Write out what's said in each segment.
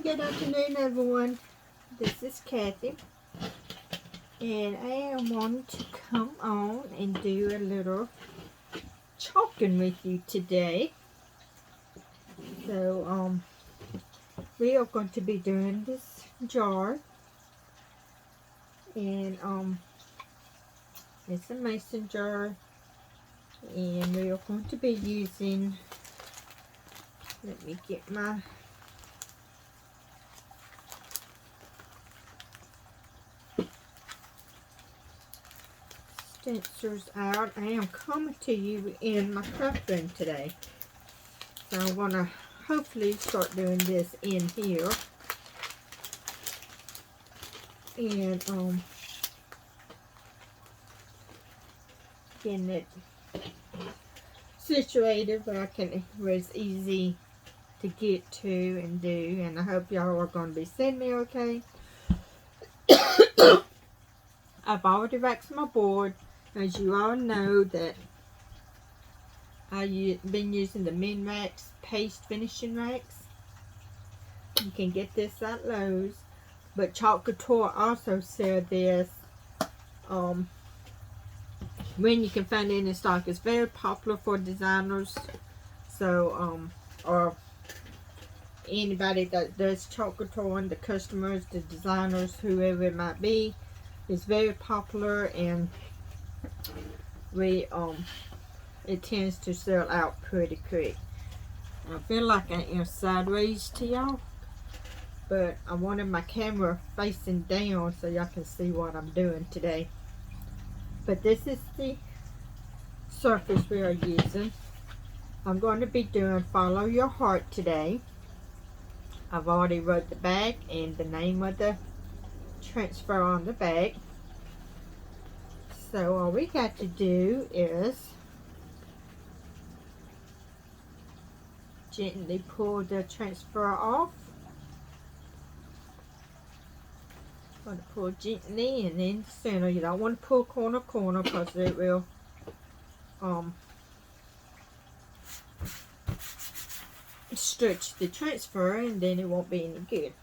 Good afternoon, everyone. This is Kathy, and I wanted to come on and do a little chalking with you today. So, we are going to be doing this jar, and it's a mason jar, and we are going to be using. Let me get my stencils out. I am coming to you in my craft room today, so I want to hopefully start doing this in here, and getting it situated where where it's easy to get to and do. And I hope y'all are going to be seeing me okay. I've already waxed my board. As you all know, that I've been using the Min Wax paste finishing wax. You can get this at Lowe's, but Couture also sell this when you can find it in stock. It's very popular for designers, so or anybody that does Couture, and the customers, the designers, whoever it might be. It's very popular, and it tends to sell out pretty quick. I feel like I am sideways to y'all, but I wanted my camera facing down so y'all can see what I'm doing today. But this is the surface we are using. I'm going to be doing Follow Your Heart today. I've already wrote the back and the name of the transfer on the back. So all we got to do is gently pull the transfer off. I'm going to pull gently and in the center. You don't want to pull corner because it will stretch the transfer, and then it won't be any good.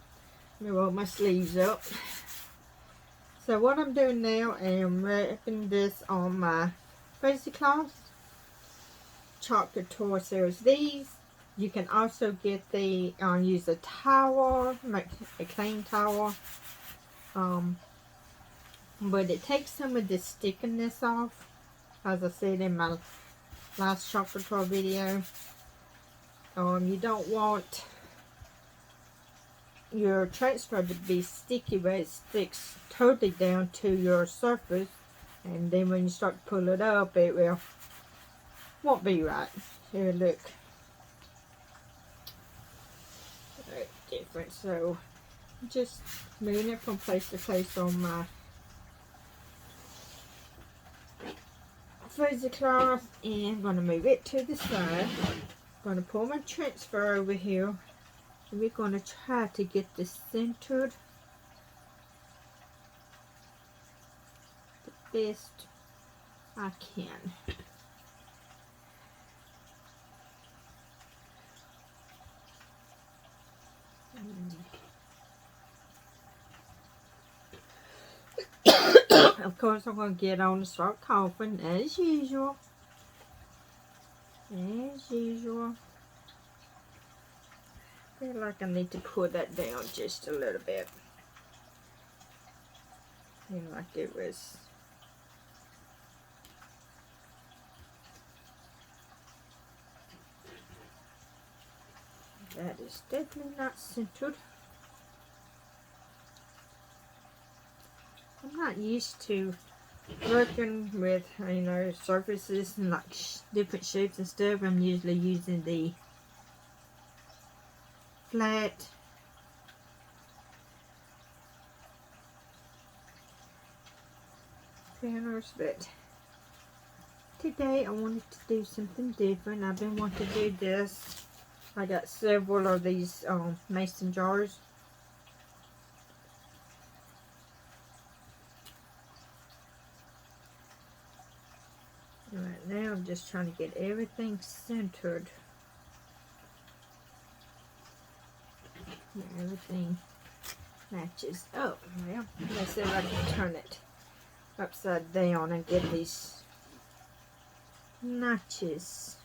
Let me roll my sleeves up. So what I'm doing now, I am wrapping this on my crazy cloth. Couture sells these. You can also get the use a towel, make a clean towel. But it takes some of the stickiness off, as I said in my last Couture video. You don't want your transfer to be sticky where it sticks totally down to your surface, and then when you start to pull it up, it won't be right. Here, look, right, different. So just moving it from place to place on my fuzzy cloth, and I'm going to move it to the side. I'm going to pull my transfer over here, and we're going to try to get this centered the best I can. Of course, I'm going to get on and start coughing as usual. As usual. I feel like I need to pull that down just a little bit. Feel like it was. That is definitely not centered. I'm not used to working with, surfaces and like different shapes and stuff. I'm usually using the flat counters, but today I wanted to do something different. I've been wanting to do this. I got several of these mason jars. Right now I'm just trying to get everything centered. Yeah, everything matches. Oh, well, let's see if I can turn it upside down and get these notches.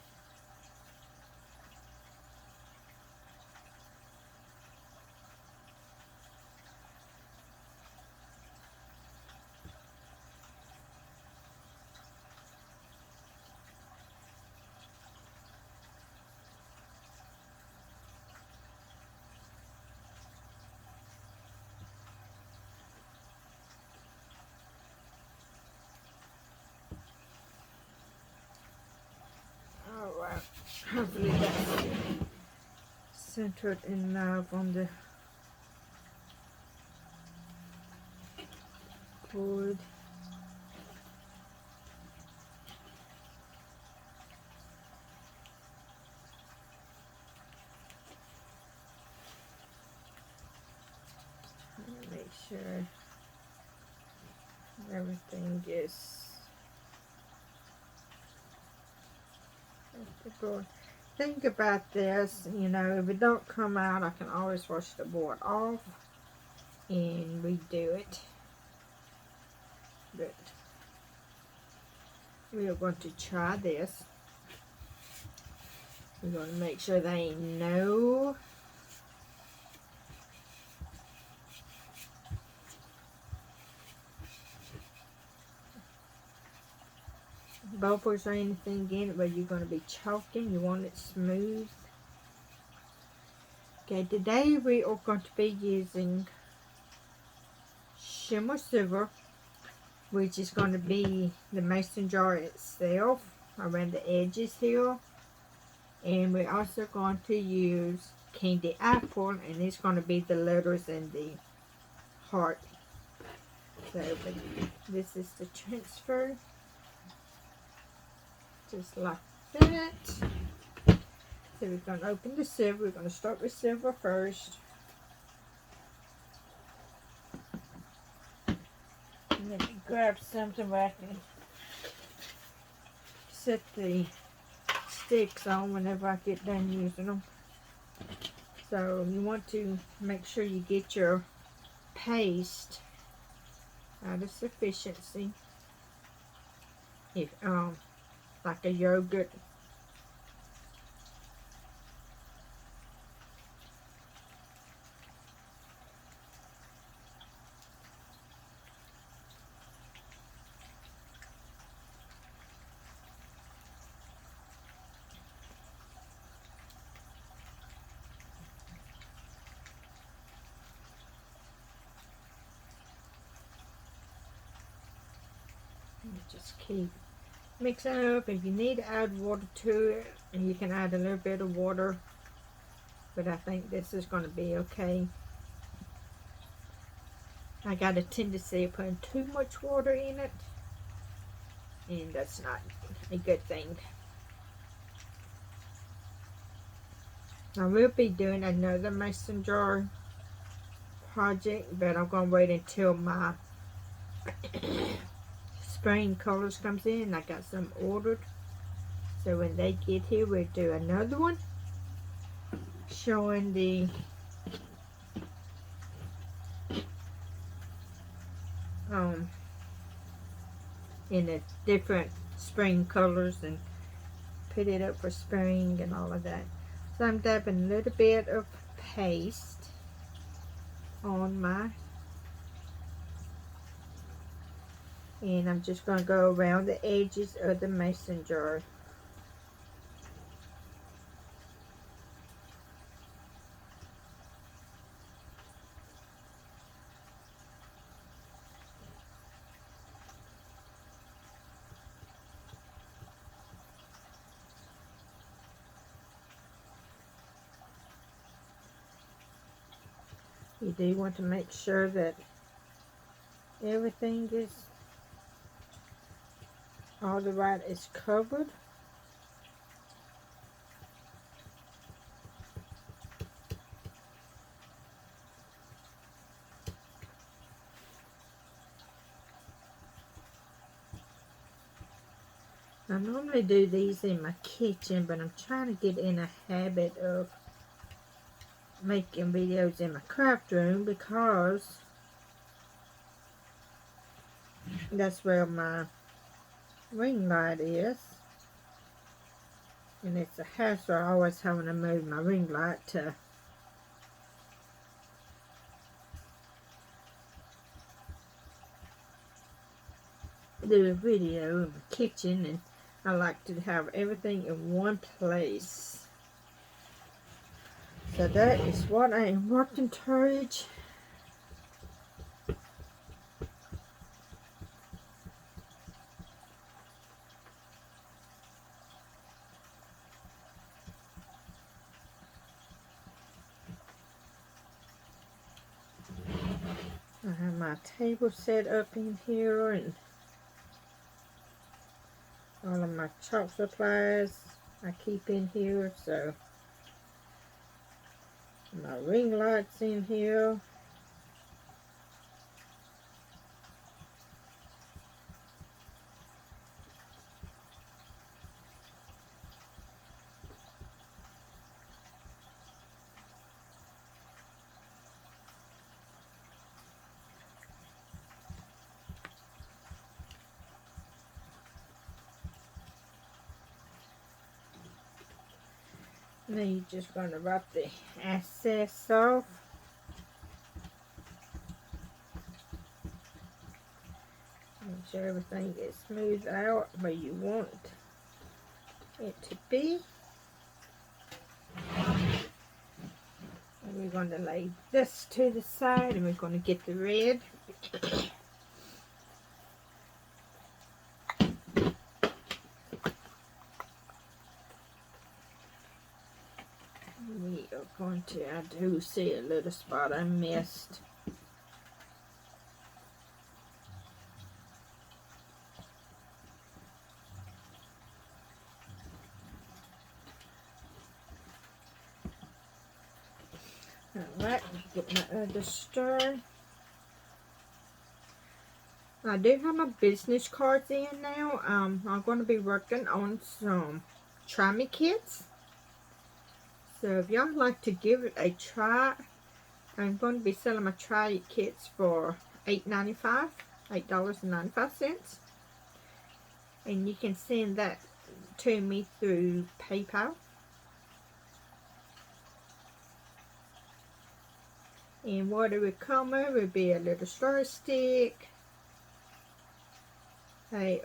Alright, hopefully that's centered enough on the cord. Make sure everything is at the board. Think about this, you know, if it don't come out, I can always wash the board off and redo it. But we are going to try this. We're going to make sure there ain't no bubbles or anything in it, but you're going to be choking. You want it smooth. Okay, today we are going to be using Shimmer Silver, which is going to be the mason jar itself around the edges here. And we're also going to use Candy Apple, and it's going to be the letters and the heart. So this is the transfer. Just like that. So we're going to open the silver. We're going to start with silver first. Let me grab something where I can set the sticks on whenever I get done using them. So you want to make sure you get your paste out of sufficiency. If like a yogurt. Just keep mixing it up. If you need to add water to it, and you can add a little bit of water, but I think this is going to be okay. I got a tendency of putting too much water in it, and that's not a good thing. I will be doing another mason jar project, but I'm going to wait until my spring colors comes in. I got some ordered, so when they get here we'll do another one showing the in the different spring colors and put it up for spring and all of that. So I'm dabbing a little bit of paste on my, and I'm just going to go around the edges of the mason jar. You do want to make sure that everything is, all the right is covered. I normally do these in my kitchen, but I'm trying to get in a habit of making videos in my craft room because that's where my ring light is. And it's a hassle always having to move my ring light to do a video in the kitchen, and I like to have everything in one place. So that is what I am working towards. I have my table set up in here, and all of my chalk supplies I keep in here. So my ring lights in here. Now you're just going to rub the excess off. Make sure everything gets smoothed out where you want it to be. And we're going to lay this to the side, and we're going to get the red. We are going to, I do see a little spot I missed. Alright, get my other stir. I do have my business cards in now. I'm going to be working on some try me kits. So if y'all like to give it a try, I'm going to be selling my try it kits for $8.95, $8.95. And you can send that to me through PayPal. And what it would come with would be a little star stick, a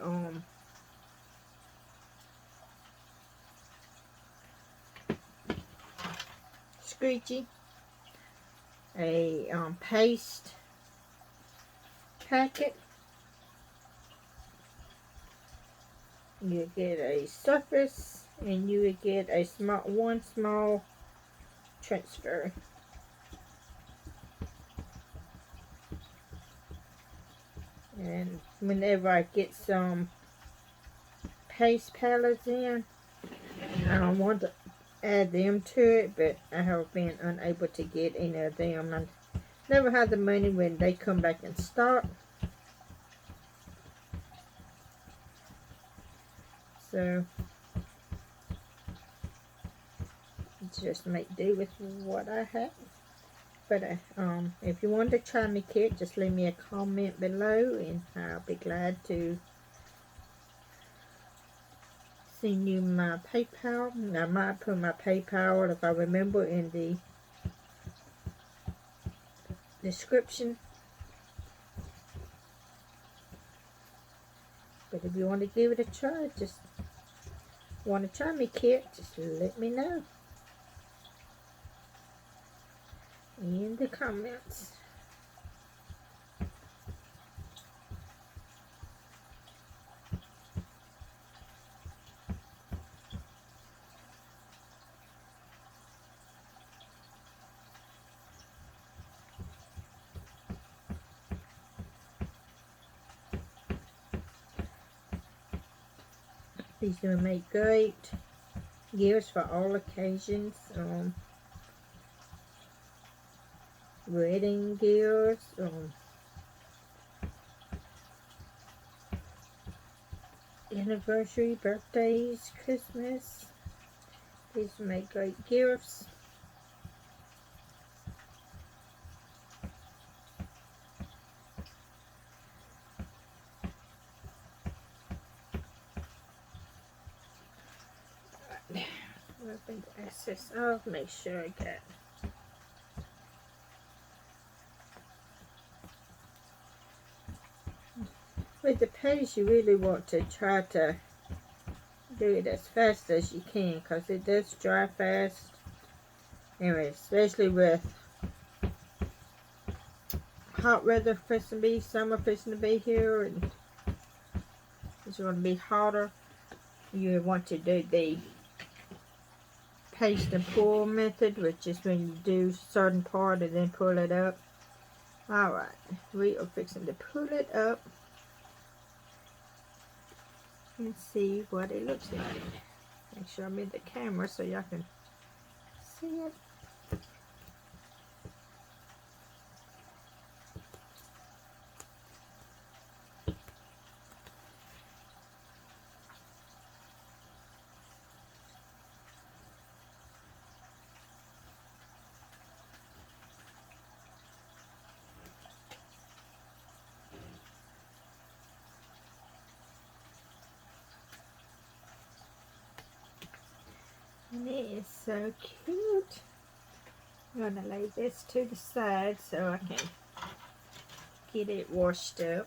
squeegee, a paste packet. You get a surface, and you would get a one small transfer. And whenever I get some paste palettes in, I want to add them to it, but I have been unable to get any of them. I never had the money when they come back in stock. So just make do with what I have. But if you want to try me kit, just leave me a comment below, and I'll be glad to send you my PayPal. I might put my PayPal, if I remember, in the description. But if you want to give it a try, just want to try me kit, just let me know in the comments. These are going to make great gifts for all occasions. Wedding gifts, anniversary, birthdays, Christmas. These make great gifts. Take the excess off, make sure I got with the paste. You really want to try to do it as fast as you can because it does dry fast. Anyway, especially with hot weather fixing to be, summer fixing to be here, and it's going to be hotter. You want to do the paste and pull method, which is when you do a certain part and then pull it up. Alright, we are fixing to pull it up and see what it looks like. Make sure I'm in the camera so y'all can see it. And it is so cute. I'm going to lay this to the side so I can get it washed up.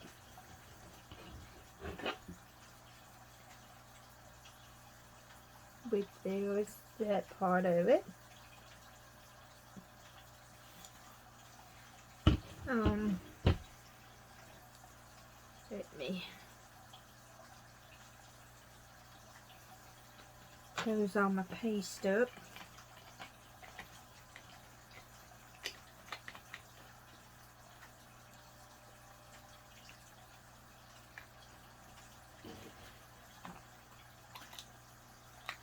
Which there was that part of it. Let me close all my paste up.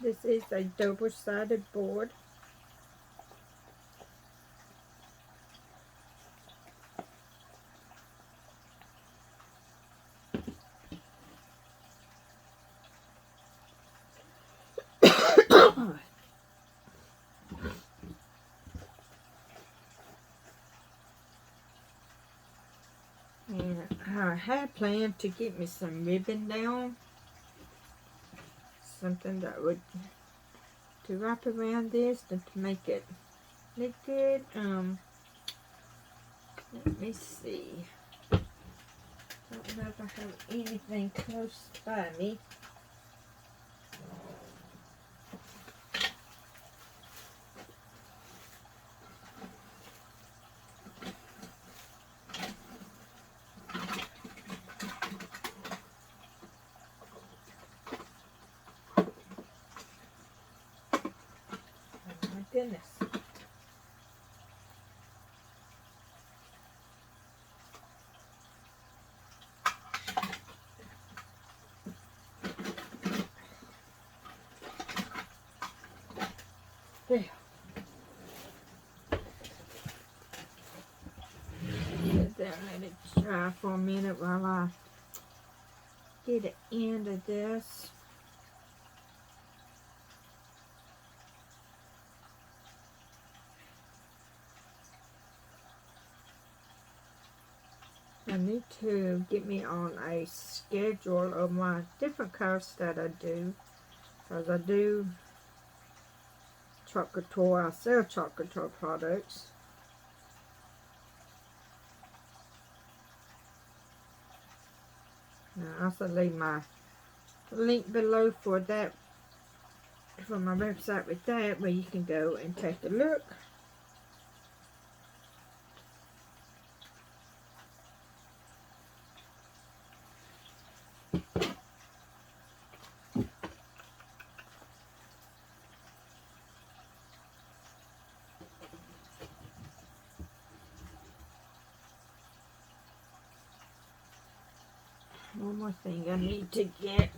This is a double-sided board. And I had planned to get me some ribbon down, something that would to wrap around this to make it look good. Let me see. Don't know if I have anything close by me. Goodness. There. Sit there and let it dry for a minute while I get the end of this. I need to get me on a schedule of my different crafts that I do, because I do Couture. I sell Couture products. I'll also leave my link below for that, for my website with that, where you can go and take a look. One more thing I need to get.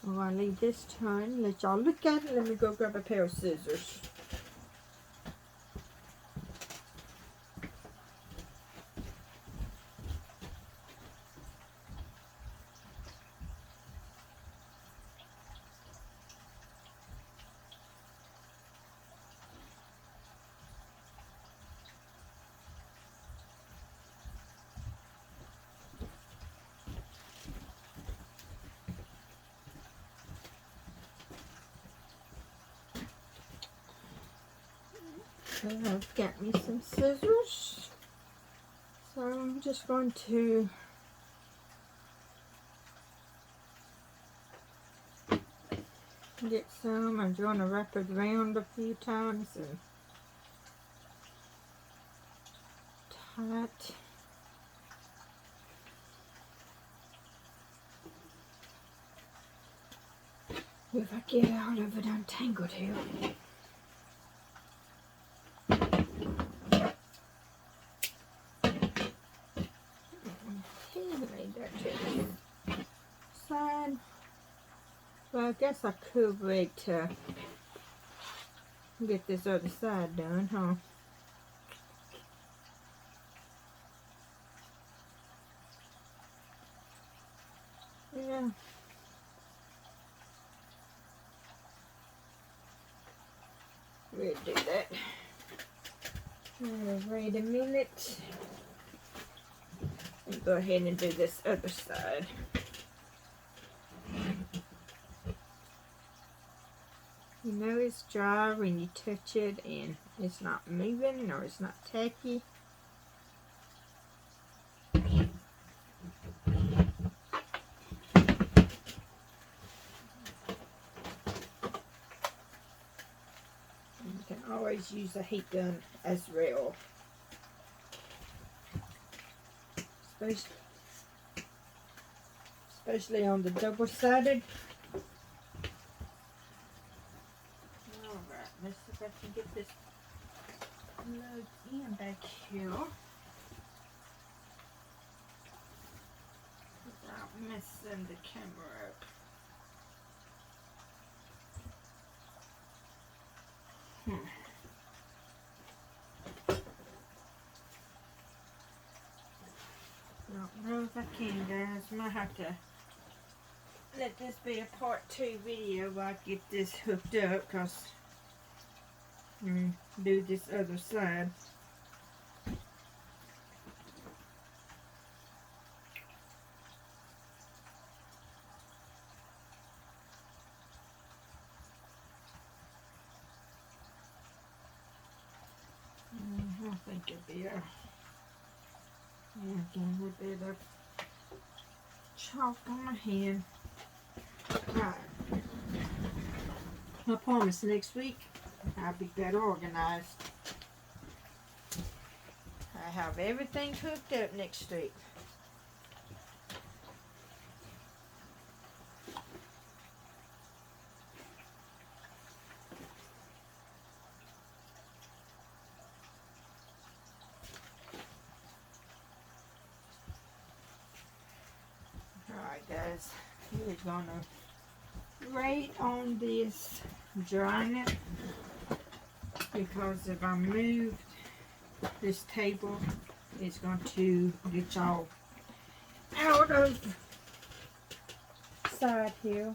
I'm going to leave this turn, let y'all look at it. Let me go grab a pair of scissors. And I've got me some scissors. So I'm just going to get some. I'm going to wrap it around a few times and tight. If I get out of it untangled here. Made that to the side. Well, I guess I could wait to get this other side done, huh? Yeah. We'll do that. Wait a minute. And go ahead and do this other side. You know it's dry when you touch it and it's not moving or it's not tacky. You can always use a heat gun as well. Especially on the double-sided. Alright, let's see if I can get this plugged in back here without messing the camera up. Don't know if I can, guys. Might have to let this be a part 2 video while I get this hooked up, because do this other side. I think it'll be a again a little bit of chalk on my hand. Right. I promise next week I'll be better organized. I have everything hooked up next week. Alright guys, we're gonna wait on this drying it, because if I move this table, it's going to get y'all out of side here.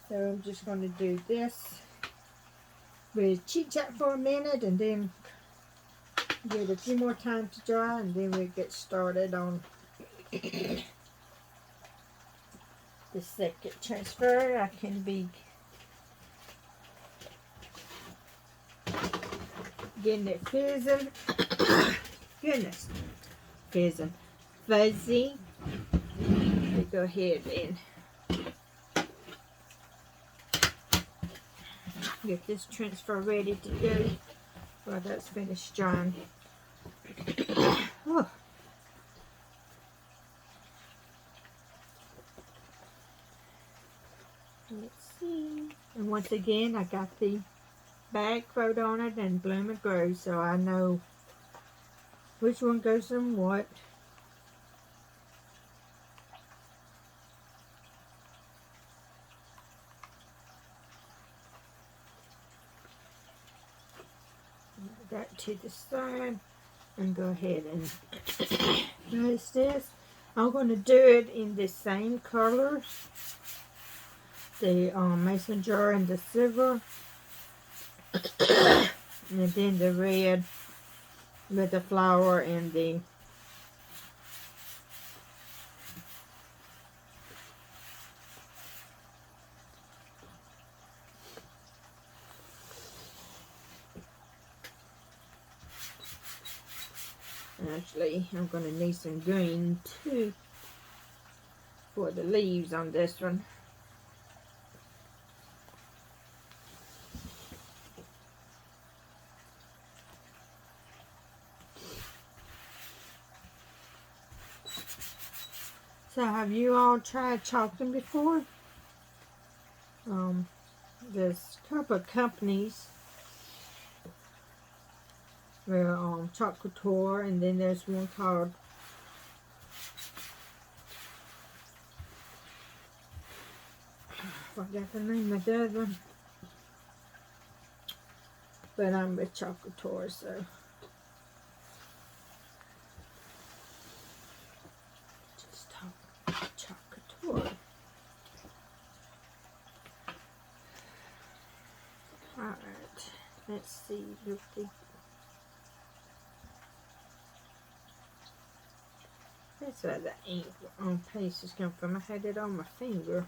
So I'm just going to do this with chit chat for a minute and then give it a few more time to dry, and then we'll get started on the second transfer. I can be getting it fizzing. Goodness, fizzing, fuzzy. We go ahead and get this transfer ready to go while that's finished drying. Oh. Let's see. And once again, I got the bag quote on it and Bloom and Grow, so I know which one goes in what. That to the side and go ahead and place this. I'm going to do it in the same color, the mason jar and the silver, and then the red with the flower and the Actually, I'm going to need some green too for the leaves on this one. So have you all tried chalking before? There's a couple of companies. Well, Couture, and then there's one called I forgot the name of the other one. But I'm with Couture, so just talk Couture. Alright, let's see. That's where the ink on paste is coming from. I had it on my finger.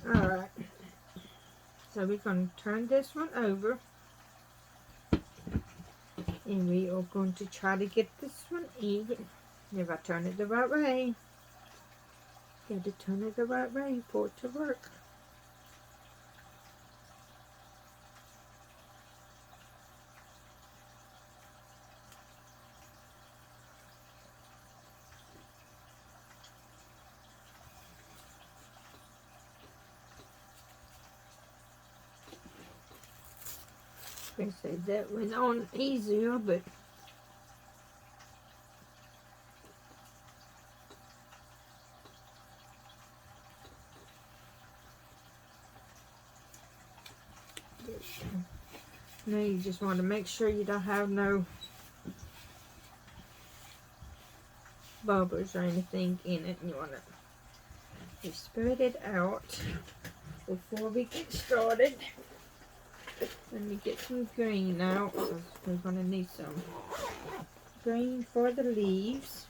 Alright. So we're going to turn this one over. And we are going to try to get this one even. If I turn it the right way. Got to turn it the right way for it to work. I said that went on easier, but now you just want to make sure you don't have no bubbles or anything in it. You want to spread it out before we get started. Let me get some green out, because we're going to need some green for the leaves.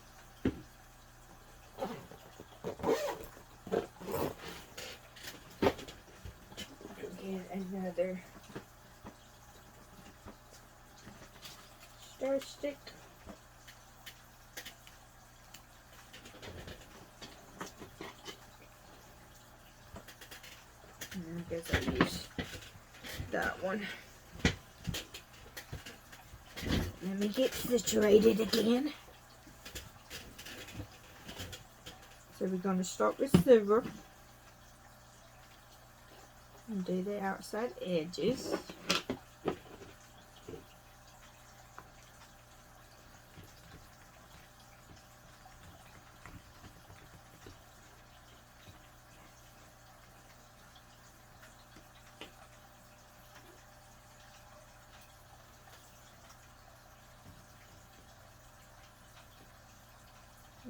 Get another star stick. And I guess I'll use that one. Let me get situated again. So we're going to start with silver and do the outside edges.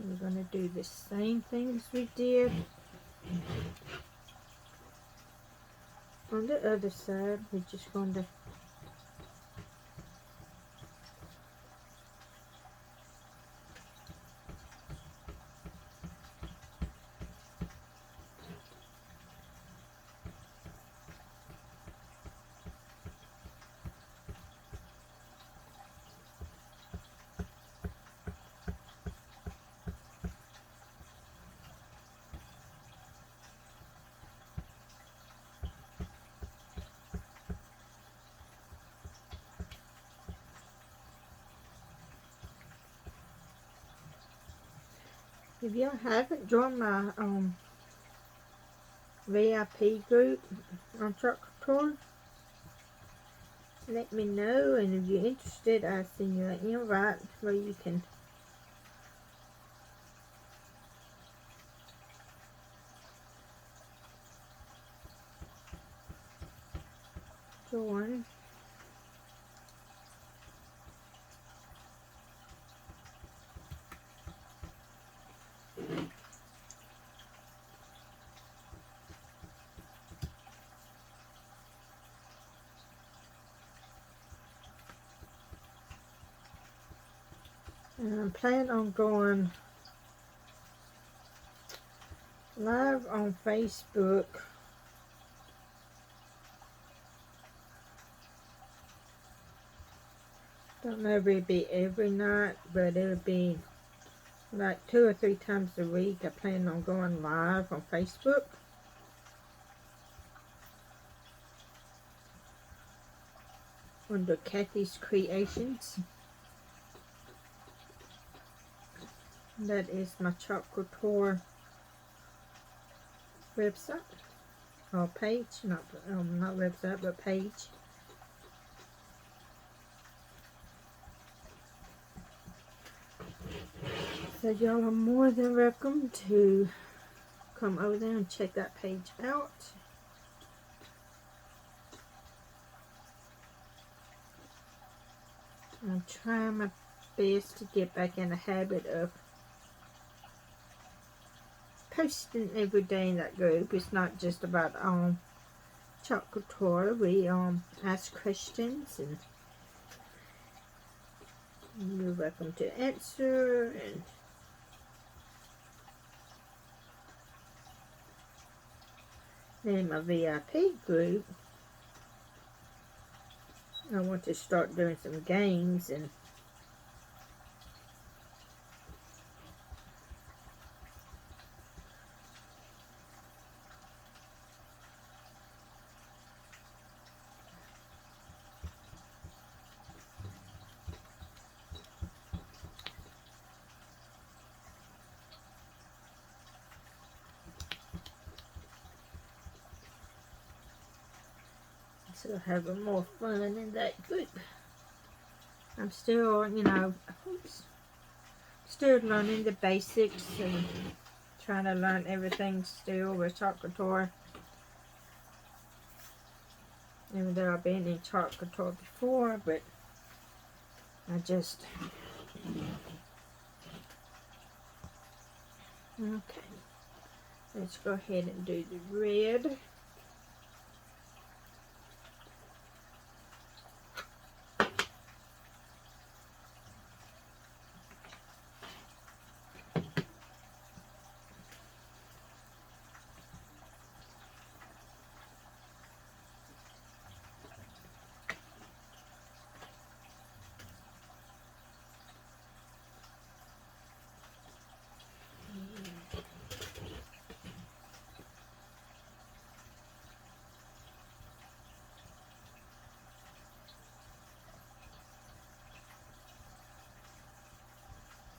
We're going to do the same thing as we did on the other side. We're just going to if y'all haven't joined my VIP group on Couture, let me know, and if you're interested, I'll send you an invite where you can join. And I'm planning on going live on Facebook Don't know if it'll be every night, but it'll be like 2 or 3 times a week. I plan on going live on Facebook. Under Kathy's Creations. That is my Couture website. Or page. Not website, but page. So y'all are more than welcome to come over there and check that page out. I'm trying my best to get back in the habit of posting every day in that group. It's not just about Couture. We ask questions, and you're welcome to answer. And then my VIP group, I want to start doing some games and so having more fun in that group. I'm still, still learning the basics and trying to learn everything still with Couture. Even though I've been in Couture before, but I just... Okay. Let's go ahead and do the red.